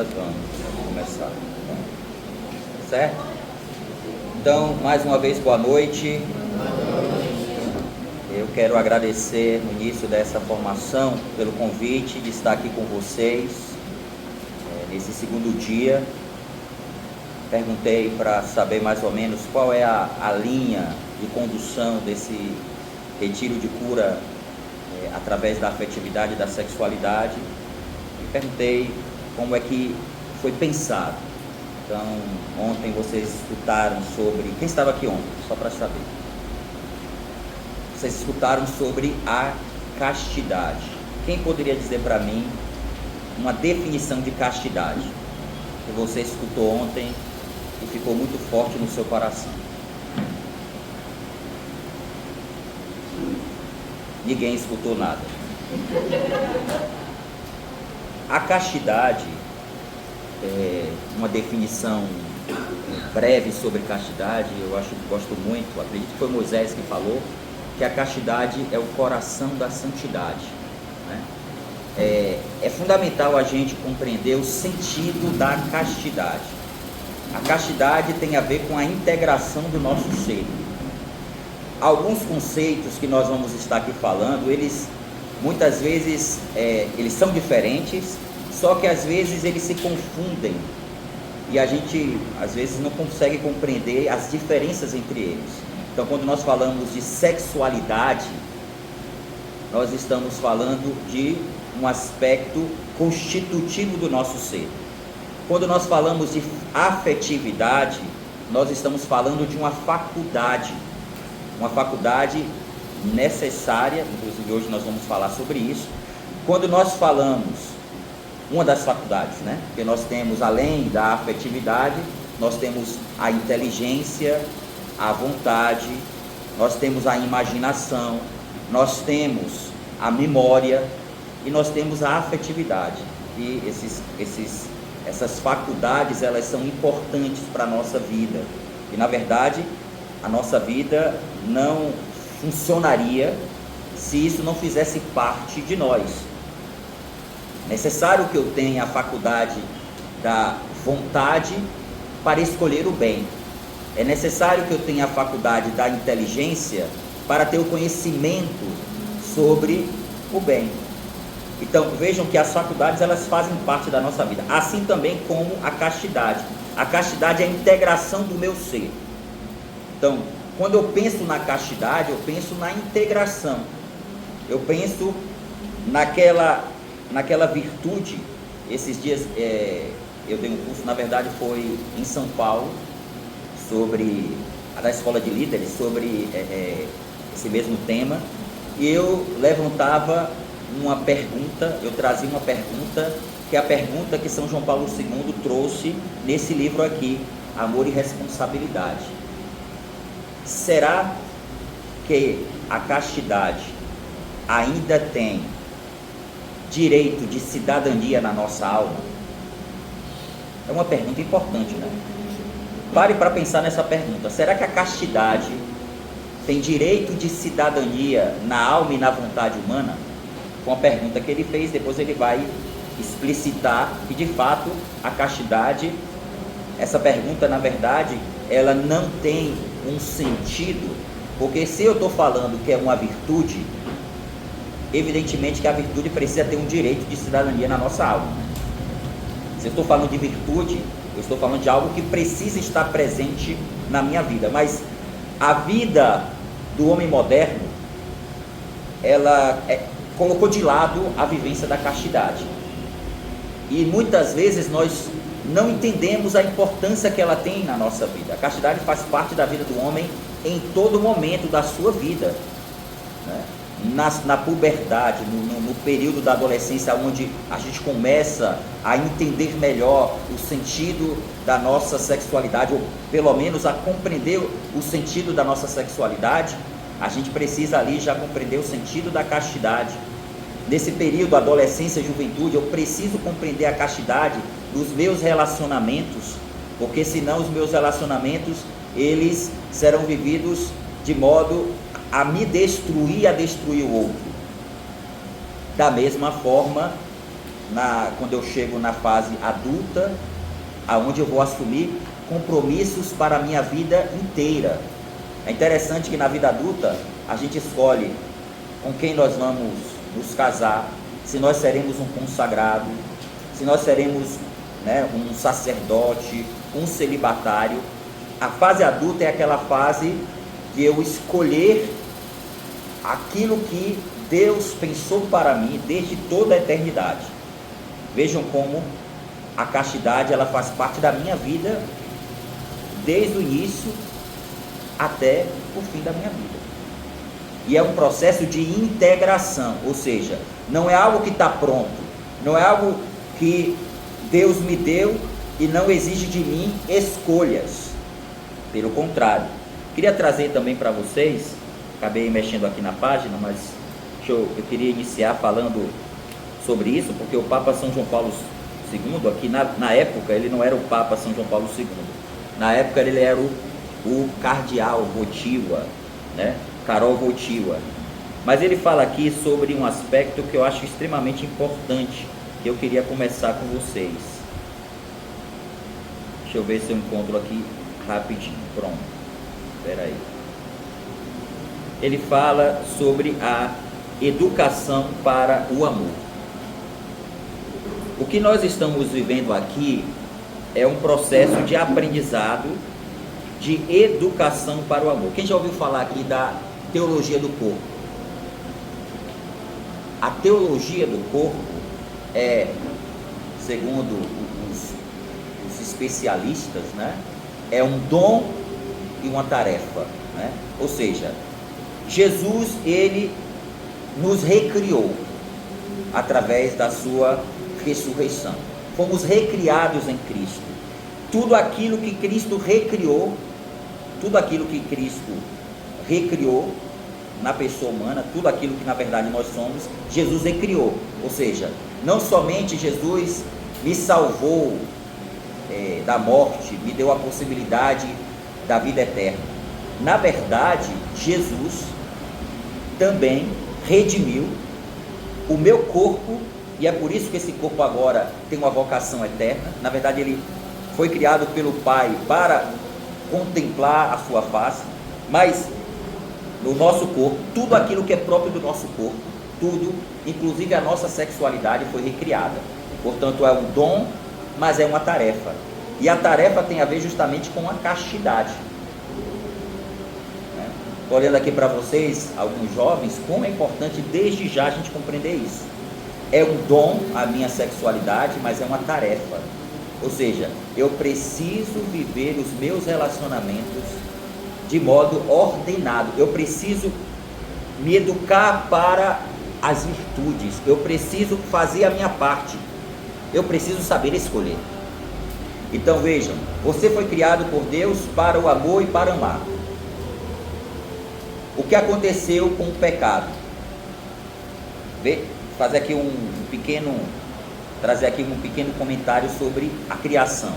nós vamos começar. Certo? Então, mais uma vez, boa noite. Eu quero agradecer no início dessa formação pelo convite de estar aqui com vocês nesse segundo dia. Perguntei para saber mais ou menos qual é a linha de condução desse retiro de cura através da afetividade e da sexualidade. E perguntei como é que foi pensado. Então, ontem vocês escutaram sobre... Quem estava aqui ontem? Só para saber. Vocês escutaram sobre a castidade. Quem poderia dizer para mim uma definição de castidade que você escutou ontem e ficou muito forte no seu coração? Ninguém escutou nada. A castidade, uma definição breve sobre castidade, eu gosto muito, acredito que foi Moisés que falou, que a castidade é o coração da santidade, né? É fundamental a gente compreender o sentido da castidade. A castidade tem a ver com a integração do nosso ser. Alguns conceitos que nós vamos estar aqui falando, eles muitas vezes eles são diferentes, só que às vezes eles se confundem e a gente às vezes não consegue compreender as diferenças entre eles. Então, quando nós falamos de sexualidade, nós estamos falando de um aspecto constitutivo do nosso ser. Quando nós falamos de afetividade, nós estamos falando de uma faculdade necessária, inclusive hoje nós vamos falar sobre isso. Quando nós falamos, uma das faculdades, né? Porque nós temos, além da afetividade, nós temos a inteligência, a vontade, nós temos a imaginação, nós temos a memória e nós temos a afetividade. E essas faculdades, elas são importantes para a nossa vida. E na verdade, a nossa vida não funcionaria se isso não fizesse parte de nós. É necessário que eu tenha a faculdade da vontade para escolher o bem. É necessário que eu tenha a faculdade da inteligência para ter o conhecimento sobre o bem. Então, vejam que as faculdades, elas fazem parte da nossa vida. Assim também como a castidade. A castidade é a integração do meu ser. Então, quando eu penso na castidade, eu penso na integração. Eu penso naquela virtude. Esses dias eu dei um curso, na verdade foi em São Paulo, sobre da escola de líderes, sobre esse mesmo tema, e eu levantava uma pergunta, eu trazia uma pergunta, que é a pergunta que São João Paulo II trouxe nesse livro aqui, Amor e Responsabilidade. Será que a castidade ainda tem direito de cidadania na nossa alma? É uma pergunta importante, né? Pare para pensar nessa pergunta. Será que a castidade tem direito de cidadania na alma e na vontade humana? Com a pergunta que ele fez, depois ele vai explicitar que de fato a castidade, essa pergunta na verdade, ela não tem um sentido, porque se eu estou falando que é uma virtude, evidentemente que a virtude precisa ter um direito de cidadania na nossa alma. Se eu estou falando de virtude, eu estou falando de algo que precisa estar presente na minha vida. Mas a vida do homem moderno, ela colocou de lado a vivência da castidade. E muitas vezes nós não entendemos a importância que ela tem na nossa vida. A castidade faz parte da vida do homem em todo momento da sua vida, né? Na puberdade, no período da adolescência, onde a gente começa a entender melhor o sentido da nossa sexualidade, ou pelo menos a compreender o sentido da nossa sexualidade, a gente precisa ali já compreender o sentido da castidade. Nesse período, adolescência e juventude, eu preciso compreender a castidade dos meus relacionamentos, porque senão os meus relacionamentos, eles serão vividos de modo a me destruir, a destruir o outro. Da mesma forma, quando eu chego na fase adulta, aonde eu vou assumir compromissos para a minha vida inteira. É interessante que na vida adulta a gente escolhe com quem nós vamos nos casar, se nós seremos um consagrado, se nós seremos, né, um sacerdote, um celibatário. A fase adulta é aquela fase de eu escolher aquilo que Deus pensou para mim desde toda a eternidade. Vejam como a castidade, ela faz parte da minha vida desde o início até o fim da minha vida. E é um processo de integração, ou seja, não é algo que está pronto, não é algo que Deus me deu e não exige de mim escolhas. Pelo contrário, queria trazer também para vocês, acabei mexendo aqui na página, mas eu queria iniciar falando sobre isso, porque o Papa São João Paulo II, aqui na época, ele não era o Papa São João Paulo II, na época ele era o Cardeal Wojtyła, né? Karol Wojtyła, mas ele fala aqui sobre um aspecto que eu acho extremamente importante, que eu queria começar com vocês. Deixa eu ver se eu encontro aqui rapidinho, pronto, espera aí. Ele fala sobre a educação para o amor. O que nós estamos vivendo aqui é um processo de aprendizado, de educação para o amor. Quem já ouviu falar aqui da teologia do corpo? A teologia do corpo é, segundo os especialistas, né, é um dom e uma tarefa, né? Ou seja, Jesus, ele nos recriou através da sua ressurreição. Fomos recriados em Cristo. Tudo aquilo que Cristo recriou, tudo aquilo que Cristo recriou na pessoa humana, tudo aquilo que na verdade nós somos, Jesus recriou. Ou seja, não somente Jesus me salvou da morte, me deu a possibilidade da vida eterna. Na verdade, Jesus também redimiu o meu corpo, e é por isso que esse corpo agora tem uma vocação eterna. Na verdade, ele foi criado pelo Pai para contemplar a sua face, mas no nosso corpo, tudo aquilo que é próprio do nosso corpo, tudo, inclusive a nossa sexualidade, foi recriada. Portanto, é um dom, mas é uma tarefa. E a tarefa tem a ver justamente com a castidade. Olhando aqui para vocês, alguns jovens, como é importante desde já a gente compreender isso. É um dom a minha sexualidade, mas é uma tarefa. Ou seja, eu preciso viver os meus relacionamentos de modo ordenado. Eu preciso me educar para as virtudes. Eu preciso fazer a minha parte. Eu preciso saber escolher. Então vejam, você foi criado por Deus para o amor e para amar. O que aconteceu com o pecado? Trazer aqui um pequeno comentário sobre a criação.